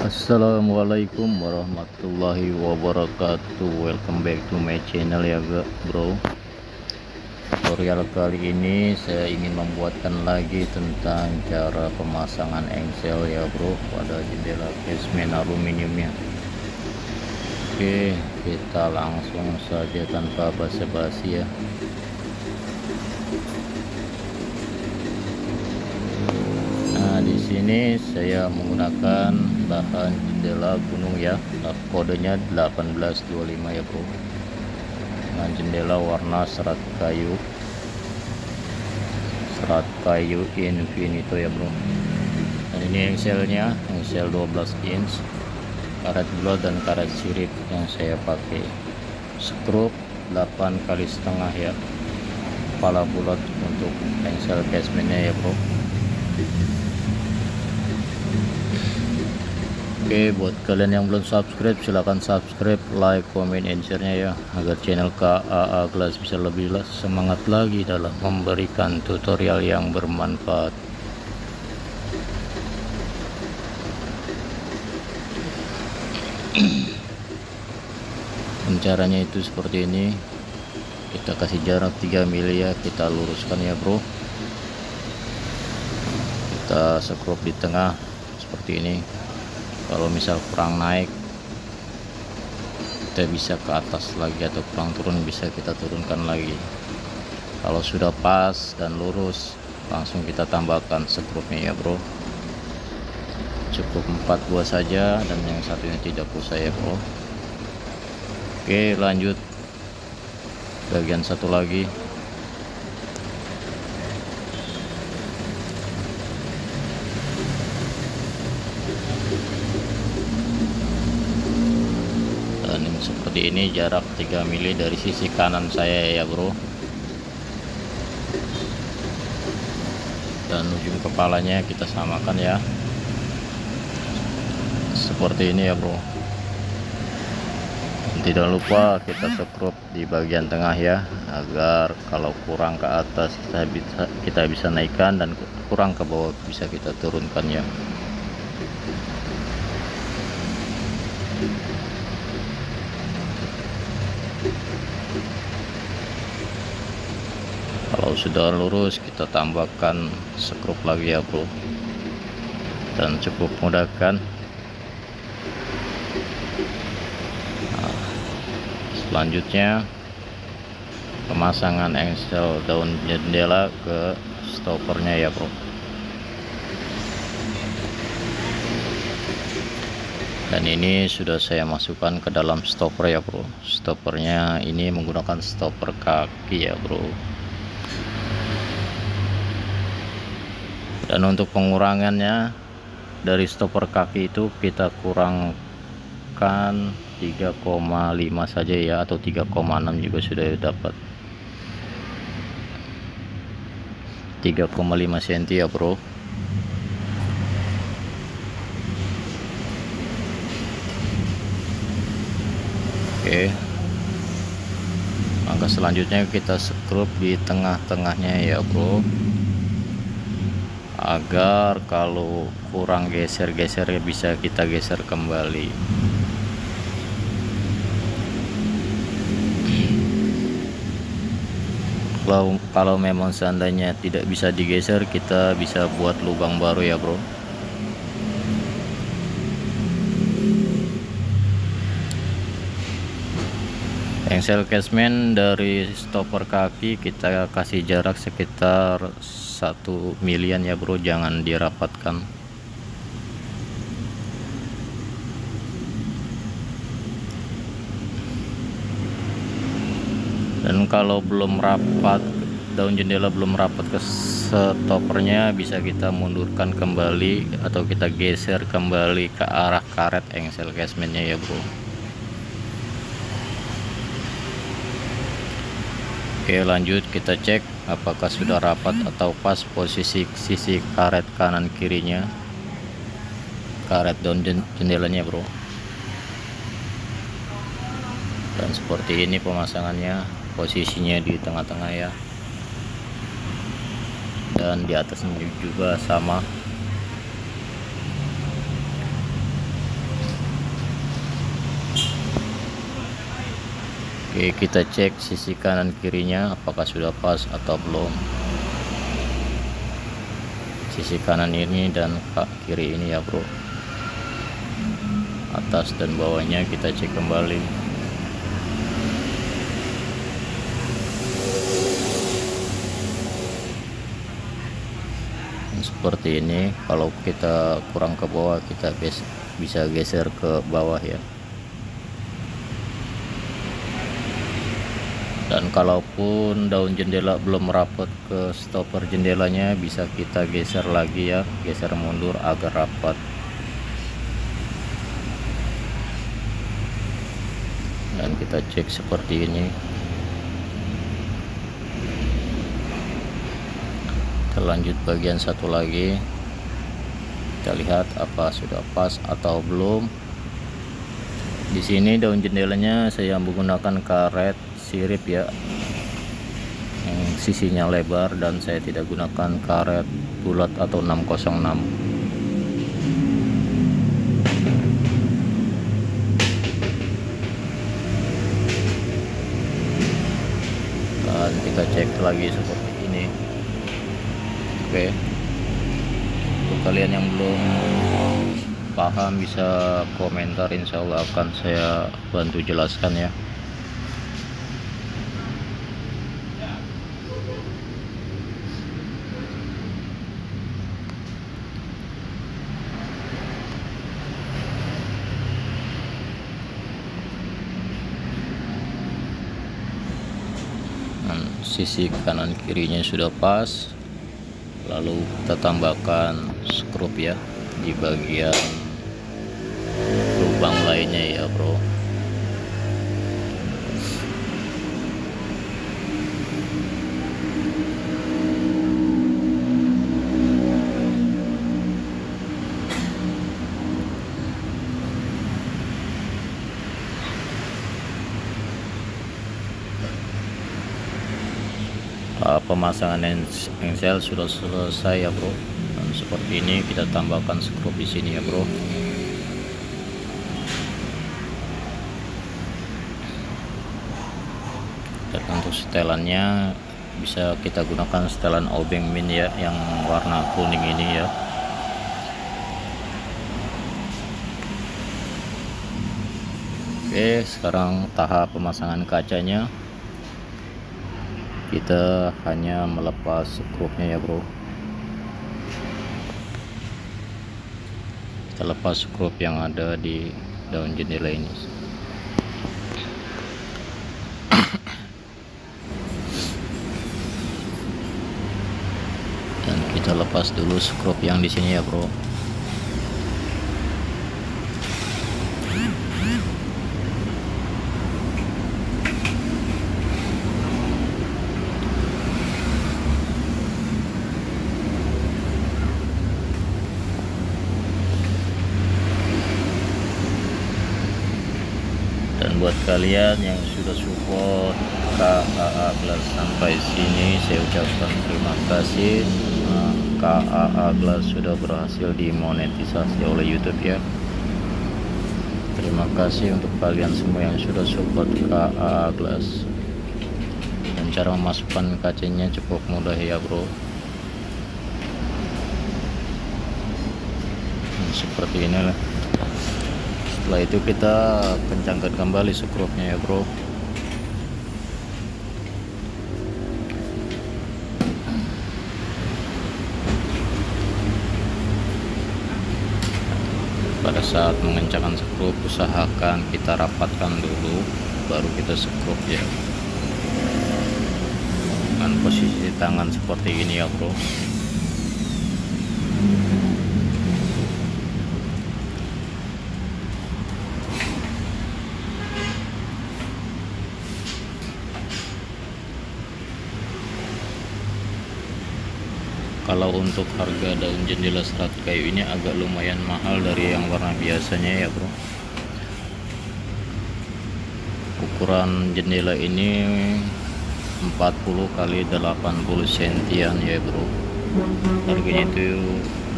Assalamualaikum warahmatullahi wabarakatuh. Welcome back to my channel ya bro. Tutorial kali ini saya ingin membuatkan lagi tentang cara pemasangan engsel ya bro pada jendela casement aluminiumnya. Oke, kita langsung saja tanpa basa-basi ya. Di sini saya menggunakan bahan jendela gunung ya, kodenya 1825 ya bro, dengan jendela warna serat kayu infinito ya bro. Dan ini engselnya, engsel 12 inch, karet bulat dan karet sirip yang saya pakai. Skrup 8,5 kali ya, kepala bulat untuk engsel casementnya ya bro. Oke, buat kalian yang belum subscribe silahkan subscribe, like, comment, and share-nya ya, agar channel KAA Glass bisa lebih semangat lagi dalam memberikan tutorial yang bermanfaat. Caranya itu seperti ini, kita kasih jarak 3 mili ya, kita luruskan ya bro, kita skrup di tengah seperti ini. Kalau misal kurang naik kita bisa ke atas lagi, atau kurang turun bisa kita turunkan lagi. Kalau sudah pas dan lurus langsung kita tambahkan skrupnya ya bro. Cukup 4 buah saja, dan yang satunya tidak usah ya bro. Oke, lanjut bagian satu lagi. Seperti ini, jarak 3 mili dari sisi kanan saya ya bro, dan ujung kepalanya kita samakan ya, seperti ini ya bro. Tidak lupa kita skrup di bagian tengah ya, agar kalau kurang ke atas kita bisa naikkan, dan kurang ke bawah bisa kita turunkan ya. Kalau sudah lurus kita tambahkan skrup lagi ya bro, dan cukup mudah kan. Selanjutnya pemasangan engsel daun jendela ke stoppernya ya bro. Dan ini sudah saya masukkan ke dalam stopper ya bro. Stoppernya ini menggunakan stopper kaki ya bro. Dan untuk pengurangannya dari stopper kaki itu kita kurangkan 3,5 saja ya, atau 3,6 juga sudah dapat. 3,5 cm ya bro. Oke, maka selanjutnya kita skrup di tengah-tengahnya ya bro, agar kalau kurang geser-geser bisa kita geser kembali. Kalau memang seandainya tidak bisa digeser, kita bisa buat lubang baru ya bro. Engsel casement dari stopper kaki kita kasih jarak sekitar 1 milian ya bro, jangan dirapatkan. Dan kalau belum rapat, daun jendela belum rapat ke stoppernya, bisa kita mundurkan kembali atau kita geser kembali ke arah karet engsel casementnya ya bro. Oke, lanjut kita cek apakah sudah rapat atau pas posisi sisi karet kanan kirinya, karet daun jendelanya bro. Dan seperti ini pemasangannya, posisinya di tengah-tengah ya, dan di atasnya juga sama. Oke, kita cek sisi kanan kirinya apakah sudah pas atau belum. Sisi kanan ini dan kiri ini ya bro, atas dan bawahnya kita cek kembali. Seperti ini. Kalau kita kurang ke bawah, kita bisa geser ke bawah ya. Dan kalaupun daun jendela belum rapat ke stopper jendelanya, bisa kita geser lagi ya, geser mundur agar rapat. Dan kita cek seperti ini. Kita lanjut bagian satu lagi, kita lihat apa sudah pas atau belum. Di sini daun jendelanya saya menggunakan karet sirip ya, yang sisinya lebar, dan saya tidak gunakan karet bulat atau 606. Dan kita cek lagi seperti ini. Oke, untuk kalian yang belum paham bisa komentar, insya Allah akan saya bantu jelaskan ya. Sisi kanan kirinya sudah pas, lalu kita tambahkan skrup ya di bagian lubang lainnya ya bro. Pemasangan engsel sudah selesai ya bro, dan seperti ini kita tambahkan skrup di sini ya bro. Dan untuk setelannya bisa kita gunakan setelan obeng min ya, yang warna kuning ini ya. Oke, sekarang tahap pemasangan kacanya. Kita hanya melepas skrupnya ya bro. Kita lepas skrup yang ada di daun jendela ini. Dan kita lepas dulu skrup yang di sini ya bro. Dan buat kalian yang sudah support KAA Glass sampai sini, saya ucapkan terima kasih. KAA Glass sudah berhasil dimonetisasi oleh YouTube ya. Terima kasih untuk kalian semua yang sudah support KAA Glass. Dan cara memasukkan kacanya cukup mudah ya bro. Seperti inilah. Setelah itu kita kencangkan kembali skrupnya ya bro. Pada saat mengencangkan skrup, usahakan kita rapatkan dulu, baru kita skrup ya. Dengan posisi tangan seperti ini ya bro. Kalau untuk harga daun jendela serat kayu ini agak lumayan mahal dari yang warna biasanya ya bro. Ukuran jendela ini 40 kali 80 sentian ya bro. Harganya itu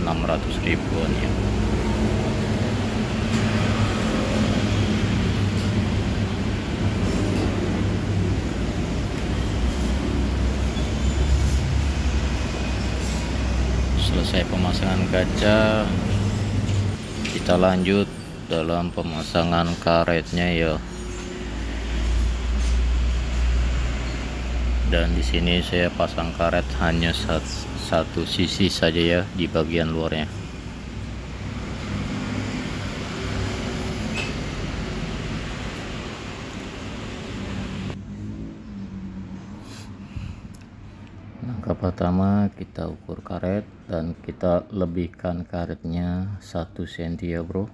600 ribuan ya. kaca, kita lanjut dalam pemasangan karetnya ya. Dan di sini saya pasang karet hanya satu sisi saja ya, di bagian luarnya. Langkah pertama, kita ukur karet dan kita lebihkan karetnya 1 cm ya bro.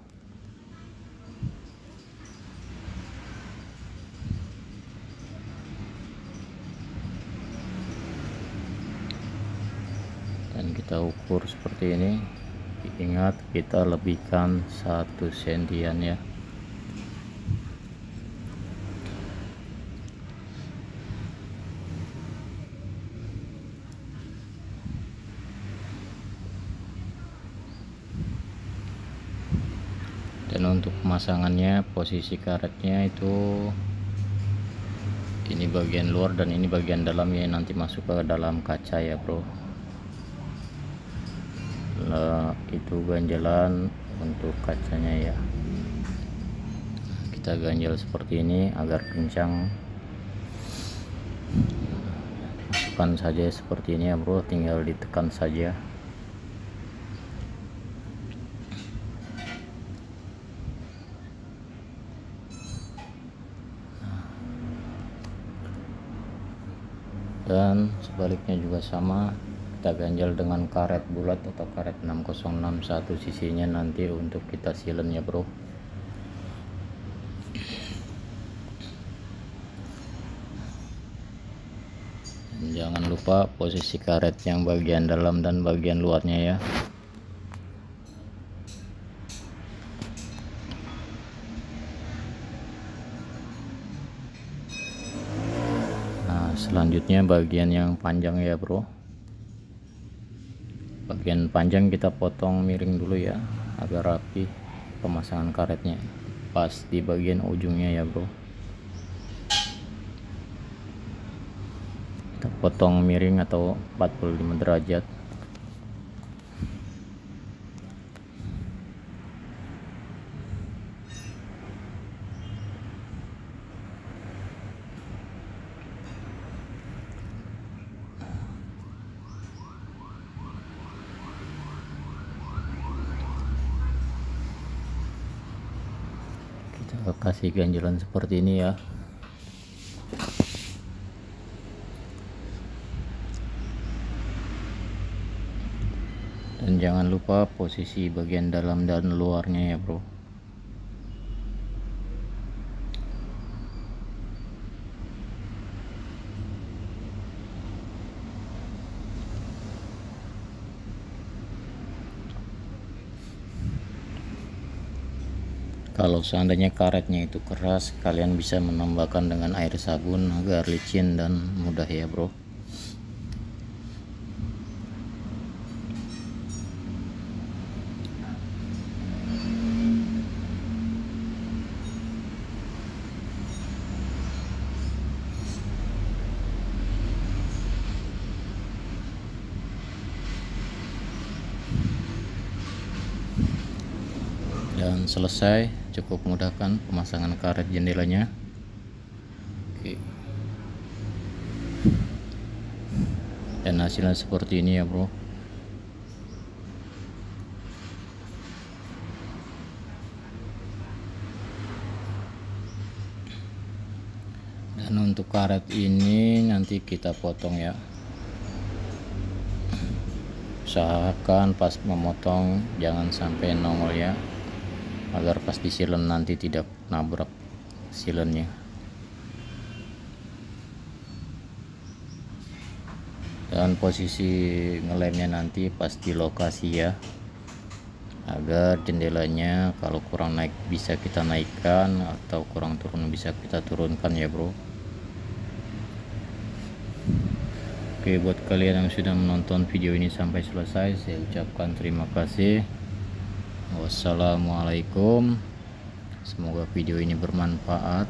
Dan kita ukur seperti ini. Ingat, kita lebihkan 1 sentian ya. Dan untuk pemasangannya, posisi karetnya itu ini bagian luar dan ini bagian dalamnya, nanti masuk ke dalam kaca ya bro. Nah, itu ganjalan untuk kacanya ya. Kita ganjal seperti ini agar kencang. Masukkan saja seperti ini ya bro, tinggal ditekan saja. Dan sebaliknya juga sama, kita ganjal dengan karet bulat atau karet 6061 sisinya nanti untuk kita silen ya bro. Dan jangan lupa posisi karet yang bagian dalam dan bagian luarnya ya. Selanjutnya bagian yang panjang ya bro. Bagian panjang kita potong miring dulu ya, agar rapi pemasangan karetnya. Pas di bagian ujungnya ya bro. Kita potong miring atau 45 derajat. Kasih ganjalan seperti ini ya. Dan jangan lupa posisi bagian dalam dan luarnya ya bro. Kalau seandainya karetnya itu keras, kalian bisa menambahkan dengan air sabun agar licin dan mudah ya bro. Dan selesai, cukup mudahkan pemasangan karet jendelanya. Oke. Dan hasilnya seperti ini ya bro. Dan untuk karet ini nanti kita potong ya. Usahakan pas memotong jangan sampai nongol ya, agar pas disilen nanti tidak nabrak silennya. Dan posisi ngelemnya nanti pas di lokasi ya, agar jendelanya kalau kurang naik bisa kita naikkan, atau kurang turun bisa kita turunkan ya bro. Oke, buat kalian yang sudah menonton video ini sampai selesai, saya ucapkan terima kasih. Wassalamualaikum. Semoga video ini bermanfaat.